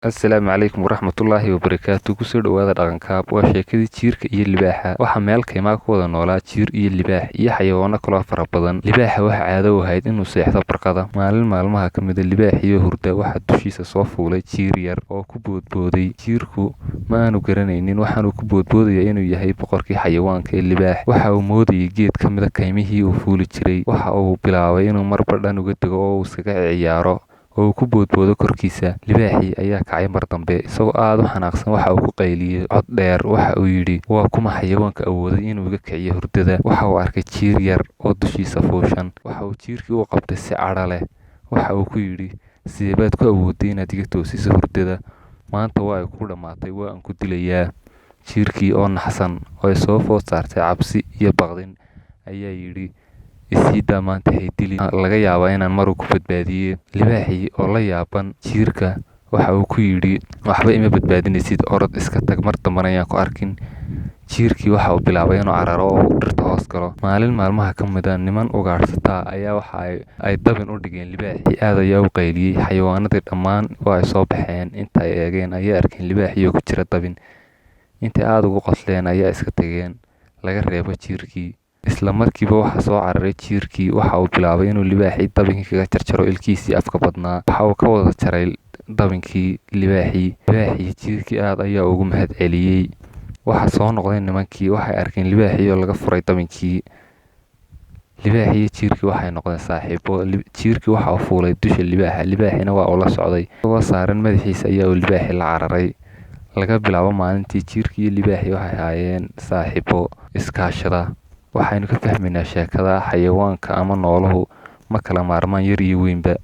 Asalaamu calaykum waraxmatullaahi wabarakaatu. Kusoo dhawaada dhaqankaab waa sheekadii jiirka iyo libaaxa. Waxaa meel kaymaa ku wada noolaa jiir iyo libaax iyo xayawaano kaloo fara badan. Libaaxa waxa caado u ahayd inuu seexdo barqada. Maalin maalmaha ka mid ah libaax iyo hurda waxaa dushiisa soo fuulay jiir yar oo ku boodbooday. Jiirku ma aanu garanaynin waxaanuu ku boodboodaya inuu yahay boqorkii xayawaanka ee libaax. Waxa uu moodayay geed ka mid ah kaymihii uu fuuli jiray. Waxa uu bilaabay inuu marba dhan uga dego oo uu iskaga ciyaaro oo ku boodboodo korkiisa. Libaaxii ayaa kacay mar dambe isagoo aad u xanaaqsan. Waxa uu ku qayliyay cod dheer. Waxa uu yidhi, waa kuma xayawaanka awooday inuu iga kiciyo hurdada? Waxa uu arkay jiir yar oo dushiisa fuushan. Waxa uu jiirkii u qabtay si cadho leh. Waxa uu ku yidhi, sidee baad ku awooday inaad iga toosiso hurdada? Maanta waa ay ku dhammaatay, waa aan ku dilayaa. Jiirkii oo naxsan oo ay soo food saartay cabsi iyo baqdin ayaa yidhi, isii daa maanta hay dilin, laga yaabaa inaan mar ku badbaadiye. Libaaxii oo la yaaban jiirka waxa uu ku yidhi, waxba ima badbaadinaysid, orod iska tag, mar dambana ayaan ku arkin. Jiirkii waxa uu bilaabay inuu cararo oo uu dhirta hoos galo. Maalin maalmaha ka mid ah niman ugaadhsataa ayaa waxa ay dabin u dhigeen libaaxii. Aad ayaa u qayliyay. Xayawaanadii dhammaan waa ay soo baxeen. Inta ay eegeen ayay arkeen libaaxii oo ku jira dabin. Intii aad ugu qosleen ayaa iska tageen, laga reebo jiirkii. Isla markiiba waxa soo cararay jiirkii. Waxa uu bilaabay inuu libaaxii dabinkii kaga jarjaro ilkiisii afka badnaa. Waxa uu ka wada jaray dabinkii libaaxii. Jiirkii aad ayaa ugu mahad celiyay. Waxa soo noqday nimankii. Waxay arkeen libaaxii oo laga furay dabinkii. Libaaxii iyo jiirkii waxay noqdeen saaxiibo. Jiirkii waxa uu fuulay dusha libaaxa. Libaaxiina waa uu la socday. Isagoo saaran madaxiisa ayaa uu libaaxii la cararay. Laga bilaabo maalintii jiirkii iyo libaaxii waxay ahaayeen saaxiibo iskaashada. Waxaynu ka fahmaynaa sheekada xayawaanka ama nooluhu ma kala maarmaan yar iyo weynba.